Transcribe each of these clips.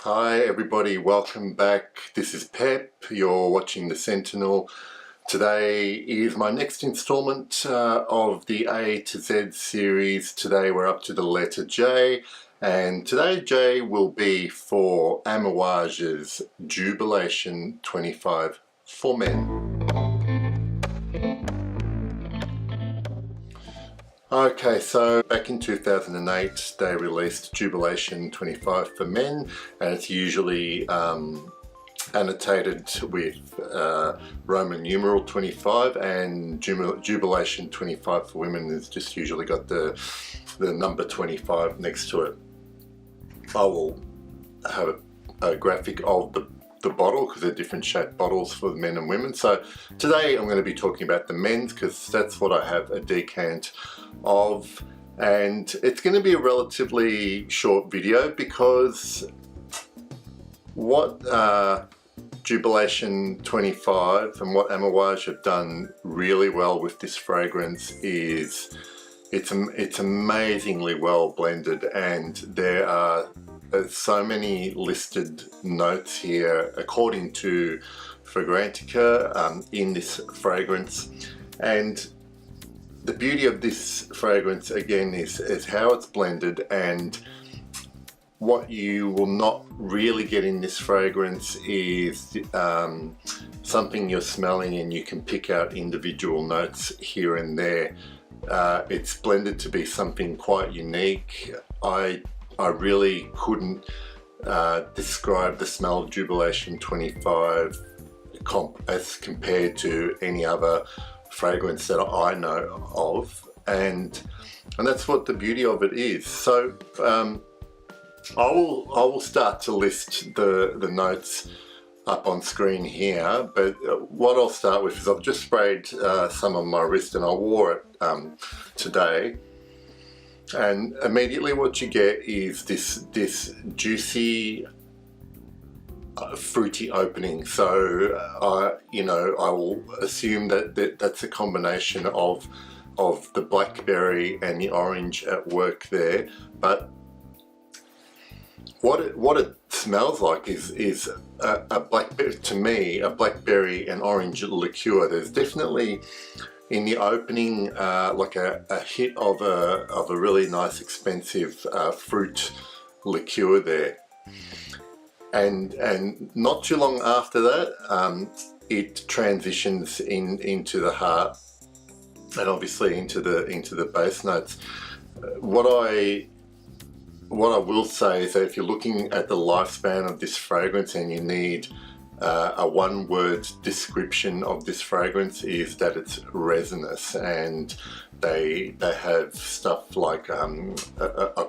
Hi everybody, welcome back. This is Pep, you're watching The Sentinel. Today is my next installment of the A to Z series. Today we're up to the letter J, and today J will be for Amouage's Jubilation XXV for Men. Okay, so back in 2008 they released Jubilation XXV for Men, and it's usually annotated with Roman numeral 25, and Jubilation 25 for women has just usually got the number 25 next to it. I will have a graphic of the bottle because they're different shaped bottles for men and women. So today I'm going to be talking about the men's because that's what I have a decant of, and it's going to be a relatively short video because what Jubilation 25 and what Amouage have done really well with this fragrance is it's amazingly well blended, and there are so many listed notes here according to Fragrantica in this fragrance. And the beauty of this fragrance again is how it's blended, and what you will not really get in this fragrance is something you're smelling and you can pick out individual notes here and there. It's blended to be something quite unique. I really couldn't describe the smell of Jubilation 25 as compared to any other fragrance that I know of, and that's what the beauty of it is. So I will start to list the notes up on screen here, but what I'll start with is I've just sprayed some on my wrist, and I wore it today. And immediately what you get is this juicy, fruity opening. So I will assume that's a combination of the blackberry and the orange at work there. But what it smells like is a blackberry, to me, a blackberry and orange liqueur. There's definitely in the opening like a hit of a really nice expensive fruit liqueur there, and not too long after that it transitions into the heart and obviously into the base notes. What I will say is that if you're looking at the lifespan of this fragrance and you need a one-word description of this fragrance, is that it's resinous, and they have stuff like a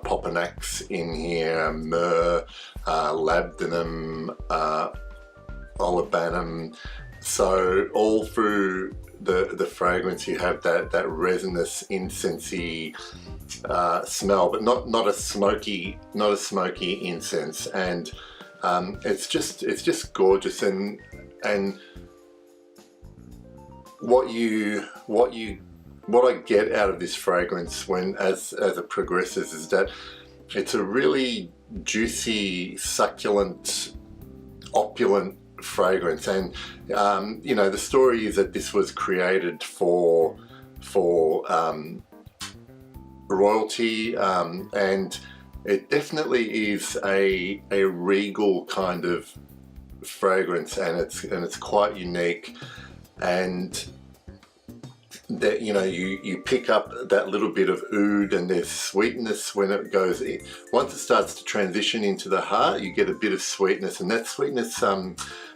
Popanax in here, myrrh, labdanum, olibanum. So all through the fragrance you have that resinous, incensey smell, but not a smoky incense, and it's just gorgeous. And what I get out of this fragrance as it progresses is that it's a really juicy, succulent, opulent fragrance. And the story is that this was created for royalty, and it definitely is a regal kind of fragrance, and it's quite unique. And that you pick up that little bit of oud, and there's sweetness when it goes in. Once it starts to transition into the heart, you get a bit of sweetness, and that sweetness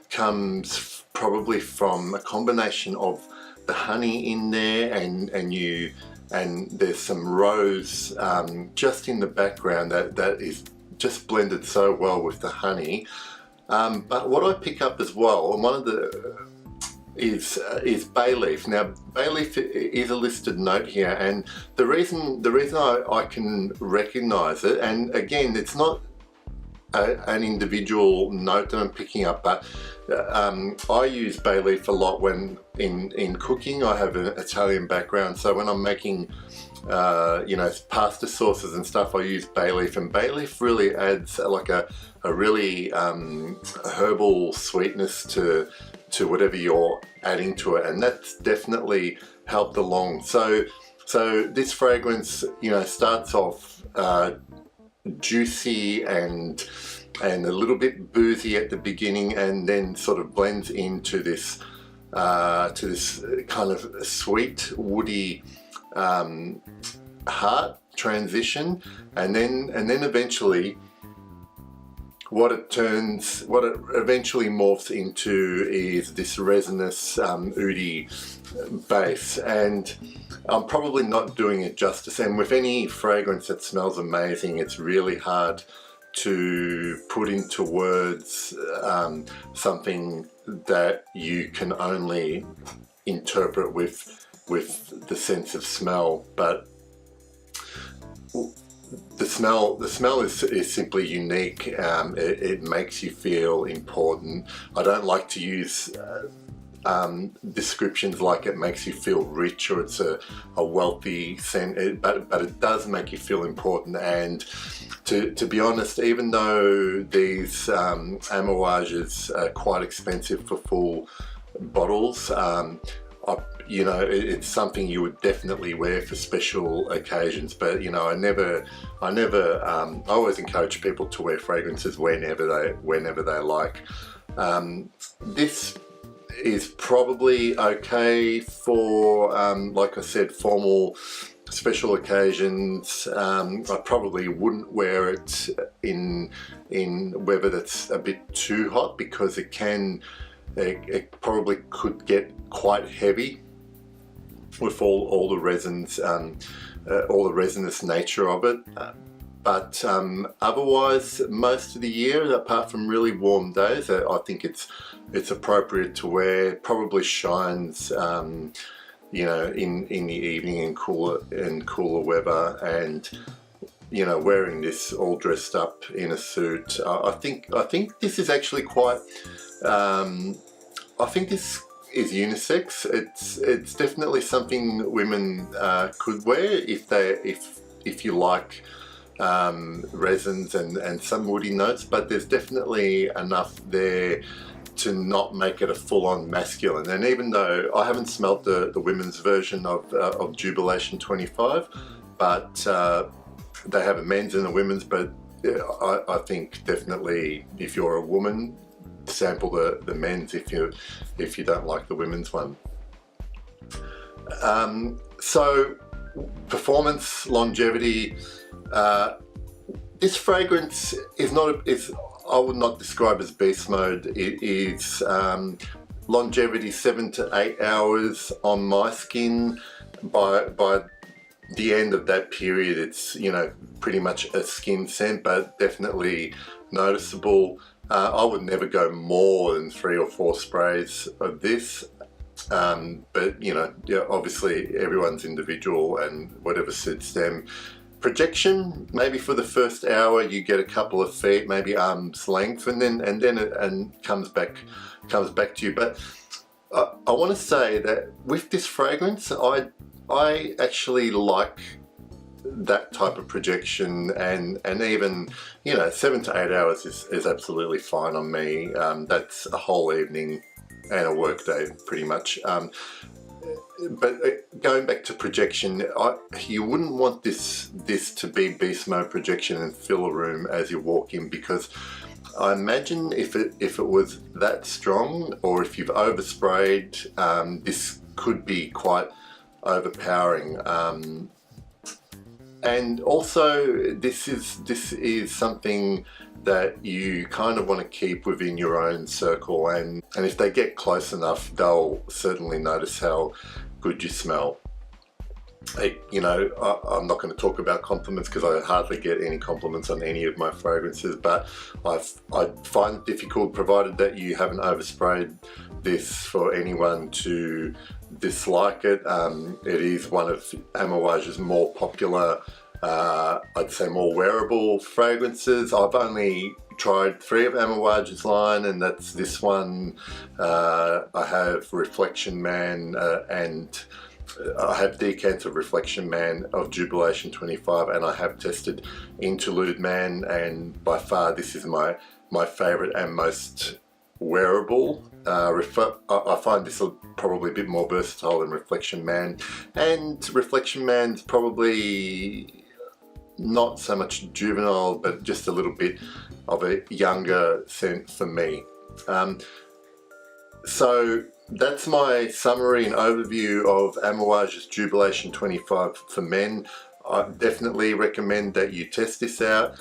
comes probably from a combination of the honey in there, and there's some rose just in the background that is just blended so well with the honey. But what I pick up as well, and one of the is bay leaf. Now bay leaf is a listed note here, and the reason I can recognize it, and again it's not an individual note that I'm picking up, but I use bay leaf a lot when in cooking. I have an Italian background, so when I'm making you know, pasta sauces and stuff, I use bay leaf, and bay leaf really adds like a really herbal sweetness to whatever you're adding to it, and that's definitely helped along. So this fragrance, you know, starts off juicy and a little bit boozy at the beginning, and then sort of blends into this kind of sweet, woody heart transition, and then eventually what it eventually morphs into is this resinous oody base. And I'm probably not doing it justice, and with any fragrance that smells amazing, it's really hard to put into words something that you can only interpret with the sense of smell. But the smell is simply unique. It makes you feel important. I don't like to use descriptions like it makes you feel rich or it's a wealthy scent, but it does make you feel important. And to be honest, even though these Amouages are quite expensive for full bottles, you know, it's something you would definitely wear for special occasions. But you know, I always encourage people to wear fragrances whenever they like. This is probably okay for, like I said, formal special occasions. I probably wouldn't wear it in weather that's a bit too hot, because it probably could get quite heavy with all the resins, all the resinous nature of it. But otherwise, most of the year, apart from really warm days, I think it's appropriate to wear. Probably shines, you know, in the evening in cooler weather, and you know, wearing this all dressed up in a suit. I think this is actually quite. I think this is unisex. It's definitely something women could wear if you like resins and some woody notes, but there's definitely enough there to not make it a full-on masculine. And even though I haven't smelt the women's version of Jubilation 25, but they have a men's and a women's, but yeah, I think definitely if you're a woman, sample the men's if you don't like the women's one. So performance, longevity. This fragrance is I would not describe as beast mode. It is longevity 7 to 8 hours on my skin. By the end of that period, it's, you know, pretty much a skin scent, but definitely noticeable. I would never go more than 3 or 4 sprays of this. But you know, yeah, obviously everyone's individual and whatever suits them. Projection, maybe for the first hour you get a couple of feet, maybe arm's length, and then it comes back to you. But I want to say that with this fragrance, I actually like that type of projection, and even, you know, 7 to 8 hours is absolutely fine on me. That's a whole evening and a work day pretty much. But going back to projection, you wouldn't want this to be beast mode projection and fill a room as you walk in, because I imagine if it was that strong, or if you've oversprayed, this could be quite overpowering. And also this is something that you kind of want to keep within your own circle, and if they get close enough, they'll certainly notice how good you smell. You know, I'm not going to talk about compliments because I hardly get any compliments on any of my fragrances, but I find it difficult, provided that you haven't oversprayed this, for anyone to dislike it. It is one of Amouage's more popular, I'd say more wearable fragrances. I've only tried 3 of Amouage's line, and that's this one. I have Reflection Man, and I have decants of Reflection Man of Jubilation 25, and I have tested Interlude Man, and by far this is my favourite and most wearable. I find this probably a bit more versatile than Reflection Man, and Reflection Man's probably not so much juvenile, but just a little bit of a younger scent for me. So that's my summary and overview of Amouage's Jubilation 25 for men. I definitely recommend that you test this out.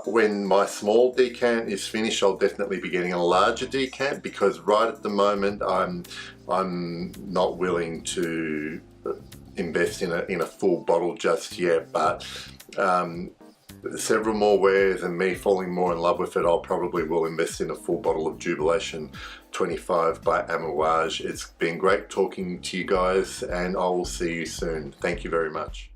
When my small decant is finished, I'll definitely be getting a larger decant, because right at the moment I'm not willing to invest in a full bottle just yet, but several more wears and me falling more in love with it, I'll probably will invest in a full bottle of Jubilation 25 by Amouage. It's been great talking to you guys, and I will see you soon. Thank you very much.